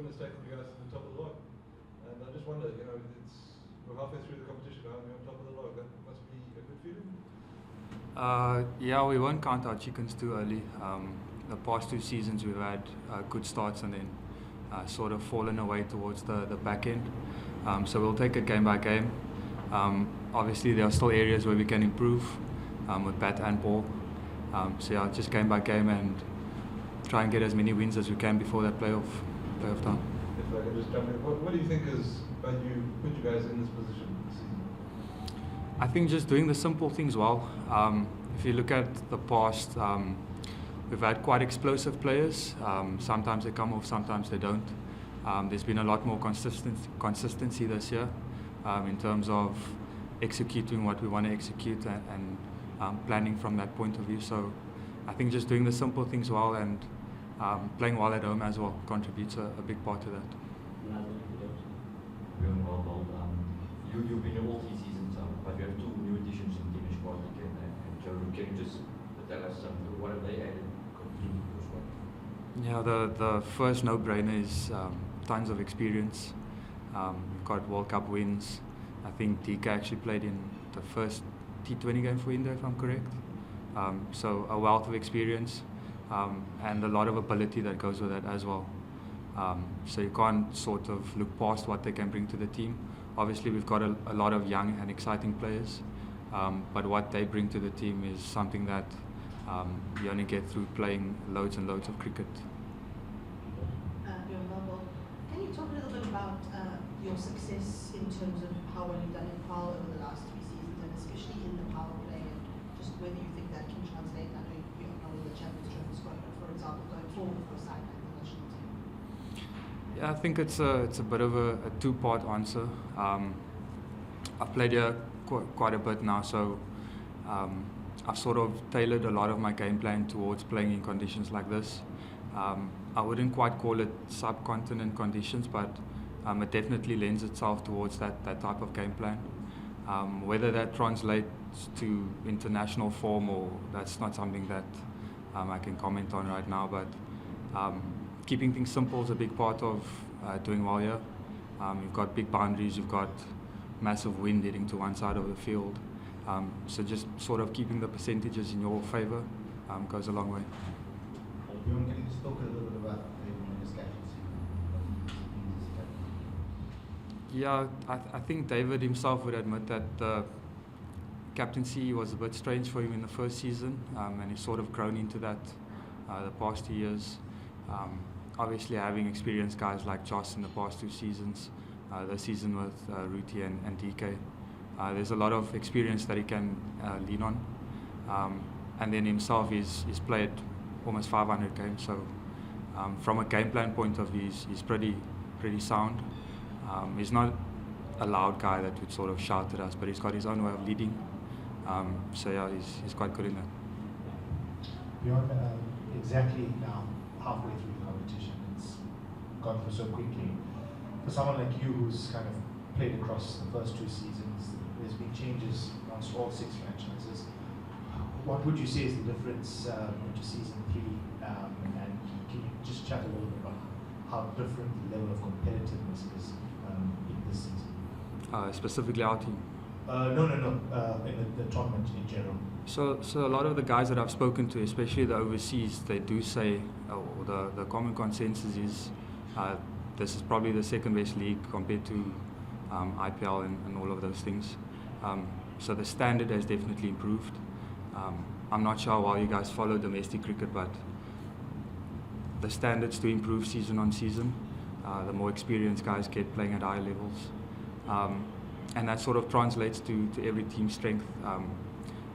Fortuin has taken you guys to the top of the log. And I just wonder, we're halfway through the competition now and we're on top of the log. That must be a good feeling? Yeah, we won't count our chickens too early. The past 2 seasons we've had good starts and then sort of fallen away towards the back end. So we'll take it game by game. Obviously there are still areas where we can improve with bat and ball. So yeah, just game by game and try and get as many wins as we can before that playoff time. If I can just jump in, what do you think has put you guys in this position this season? I think just doing the simple things well. If you look at the past, we've had quite explosive players. Sometimes they come off, sometimes they don't. There's been a lot more consistency this year in terms of executing what we want to execute and planning from that point of view. So I think just doing the simple things well and playing well at home as well contributes a big part to that. Bjorn, you've been here all 3 seasons, but you have 2 new additions in the squad again, and Joburg. Can you just tell us what have they added completely to the squad? Yeah, the first no-brainer is tons of experience. We've got World Cup wins. I think DK actually played in the first T20 game for India, if I'm correct. So a wealth of experience and a lot of ability that goes with that as well. So you can't sort of look past what they can bring to the team. Obviously we've got a lot of young and exciting players, but what they bring to the team is something that you only get through playing loads and loads of cricket. Bjorn, can you talk a little bit about your success in terms of how well you've done in Paarl over the last 3 seasons, and especially in the power play, and just whether you think that can translate? I know you know the Champions Trophy squad, but for example, going forward for a side like the national team. Yeah, I think it's a bit of a 2-part answer. I've played here quite a bit now, so I've sort of tailored a lot of my game plan towards playing in conditions like this. I wouldn't quite call it subcontinent conditions, but it definitely lends itself towards that type of game plan. Whether that translates to international form or that's not something that I can comment on right now, but keeping things simple is a big part of doing well here. You've got big boundaries, you've got massive wind heading to one side of the field. So just sort of keeping the percentages in your favour goes a long way. Bjorn, can you just talk a little bit about his captaincy? Yeah, I think David himself would admit that the captaincy was a bit strange for him in the first season, and he's sort of grown into that the past 2 years. Obviously having experienced guys like Joss in the past 2 seasons, this season with Ruti and DK, there's a lot of experience that he can lean on. And then himself, he's played almost 500 games, so from a game plan point of view, he's pretty sound. He's not a loud guy that would sort of shout at us, but he's got his own way of leading. So yeah, he's quite good in that. Bjorn, exactly now, halfway through the competition, it's gone through so quickly. For someone like you who's kind of played across the first 2 seasons, there's been changes amongst all 6 franchises. What would you say is the difference into season 3? And can you just chat a little bit about how different the level of competitiveness is in this season? Specifically our team? No. In the tournament in general. So a lot of the guys that I've spoken to, especially the overseas, they do say, or the common consensus is, this is probably the 2nd best league compared to IPL and all of those things. So the standard has definitely improved. I'm not sure why you guys follow domestic cricket, but the standards do improve season on season. The more experienced guys get playing at high levels. And that sort of translates to every team's strength.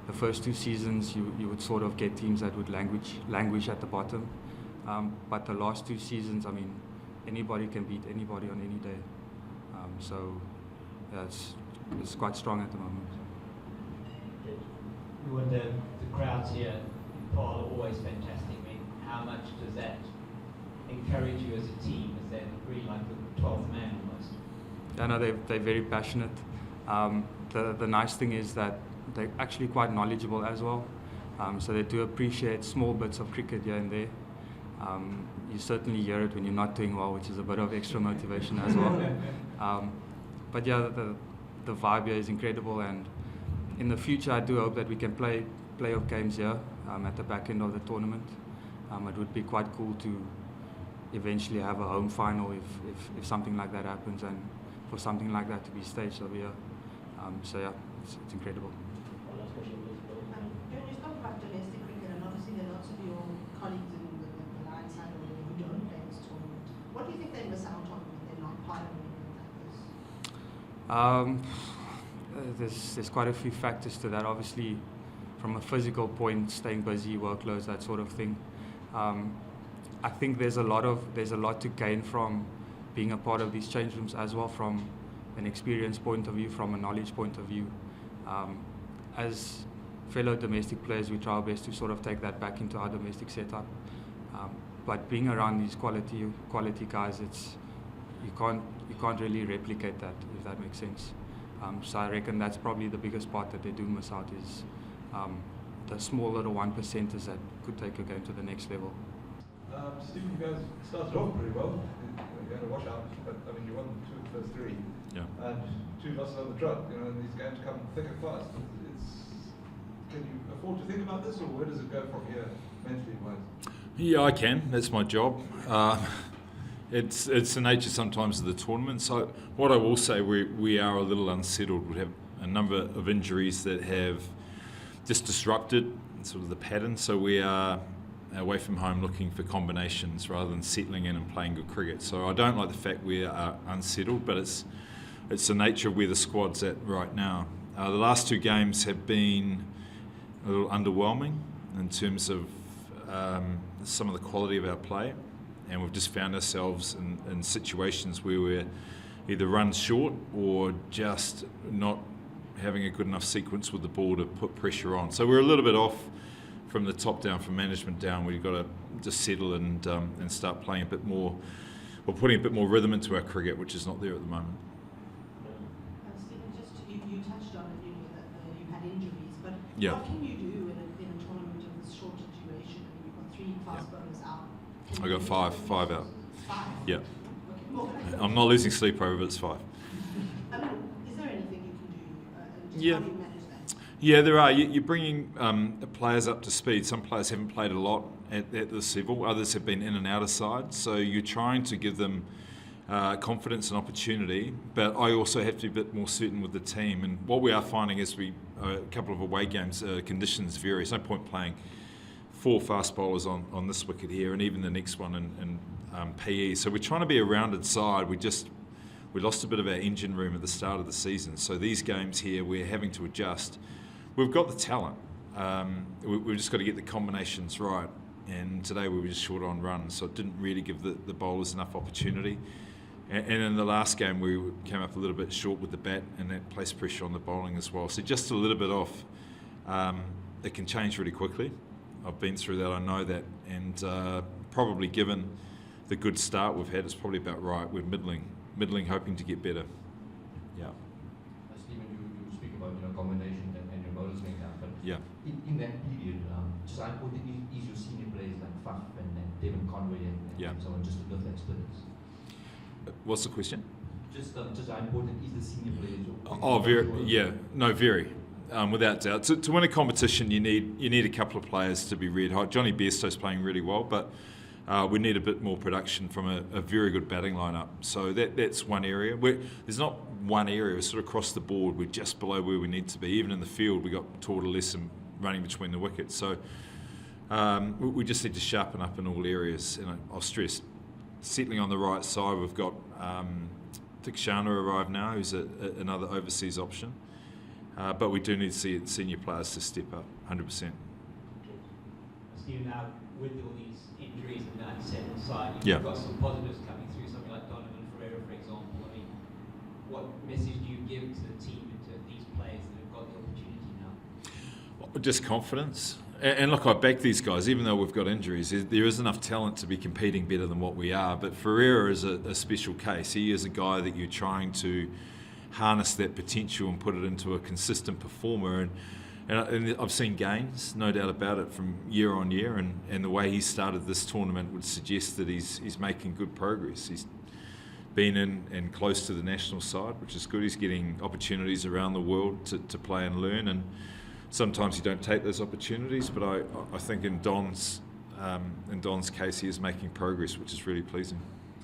The first 2 seasons you would sort of get teams that would languish at the bottom. But the last 2 seasons, I mean, anybody can beat anybody on any day. So yeah, it's quite strong at the moment. The crowds here in Paarl are always fantastic. I mean, how much does that encourage you as a team? Is that really like the 12th man almost? Yeah, no, they're very passionate. The nice thing is that they're actually quite knowledgeable as well. So they do appreciate small bits of cricket here and there. You certainly hear it when you're not doing well, which is a bit of extra motivation as well. But yeah, the vibe here is incredible, and in the future I do hope that we can play playoff games here at the back end of the tournament. It would be quite cool to eventually have a home final if something like that happens, and for something like that to be staged over here. So yeah, it's incredible. Bjorn, you spoke about domestic cricket, and obviously there are lots of your colleagues in the line side or who don't play this tournament. What do you think they miss out on when they're not part of an event like this? There's quite a few factors to that. Obviously, from a physical point, staying busy, workloads, that sort of thing. I think there's a lot to gain from being a part of these change rooms as well, from an experience point of view, from a knowledge point of view. As fellow domestic players, we try our best to sort of take that back into our domestic setup. But being around these quality guys, you can't really replicate that, if that makes sense. So I reckon that's probably the biggest part that they do miss out, is the small little 1%ers that could take a game to the next level. Stephen, you guys started off pretty well. You had a washout, but I mean, you won 2 of the first 3, and 2 losses on the trot. You know, and these games come thick and fast. Can you afford to think about this, or where does it go from here, mentally wise? Yeah, I can. That's my job. It's the nature sometimes of the tournament. So what I will say, we are a little unsettled. We have a number of injuries that have just disrupted sort of the pattern. So we are away from home looking for combinations rather than settling in and playing good cricket. So I don't like the fact we are unsettled, but it's the nature of where the squad's at right now. The last 2 games have been a little underwhelming in terms of some of the quality of our play, and we've just found ourselves in situations where we're either run short or just not having a good enough sequence with the ball to put pressure on. So we're a little bit off from the top down, from management down. We've got to just settle and start playing a bit more, or putting a bit more rhythm into our cricket, which is not there at the moment. Stephen, just you touched on it, that you had injuries, but Yeah. what can you do in a tournament of this shorter duration? I mean, you've got 3 fast bowlers out. I got five out. 5? Yeah. Okay. Well, I'm not losing sleep over it, it's 5. I mean, is there anything you can do? And just Yeah. how do you manage that? Yeah, there are. You're bringing players up to speed. Some players haven't played a lot at this level. Others have been in and out of sides. So you're trying to give them confidence and opportunity. But I also have to be a bit more certain with the team. And what we are finding is a couple of away games, conditions vary. There's no point playing 4 fast bowlers on this wicket here, and even the next one in PE. So we're trying to be a rounded side. We lost a bit of our engine room at the start of the season. So these games here, we're having to adjust. We've got the talent. We've just got to get the combinations right. And today we were just short on runs, so it didn't really give the bowlers enough opportunity. And in the last game, we came up a little bit short with the bat, and that placed pressure on the bowling as well. So just a little bit off. It can change really quickly. I've been through that, I know that. And probably given the good start we've had, it's probably about right. We're middling, hoping to get better. Yeah. Stephen, you speak about combination and your bowlers being out, but Yeah. in that period, just I put is your senior players like Faf and David Conway and so on, just to build that experience. What's the question? Just how important is the senior players? Oh, very. Without doubt. To win a competition, you need a couple of players to be red hot. Jonny Bairstow's playing really well, but we need a bit more production from a very good batting lineup. So that's one area. There's not one area, it's sort of across the board. We're just below where we need to be. Even in the field, we got Torda Lesson running between the wickets. So we just need to sharpen up in all areas. And I'll stress, settling on the right side, we've got Tikshana arrived now, who's another overseas option. But we do need to see senior players to step up, 100%. Stephen, now with all these injuries and the unsettled side, you've Yeah. got some positives coming through, something like Donovan Ferreira, for example. I mean, what message do you give to the team and to these players that have got the opportunity now? Just confidence. And look, I back these guys, even though we've got injuries. There is enough talent to be competing better than what we are. But Ferreira is a special case. He is a guy that you're trying to harness that potential and put it into a consistent performer. And I've seen gains, no doubt about it, from year on year, and the way he started this tournament would suggest that he's making good progress. He's been in and close to the national side, which is good. He's getting opportunities around the world to play and learn, and sometimes you don't take those opportunities, but I think in Don's case he is making progress, which is really pleasing.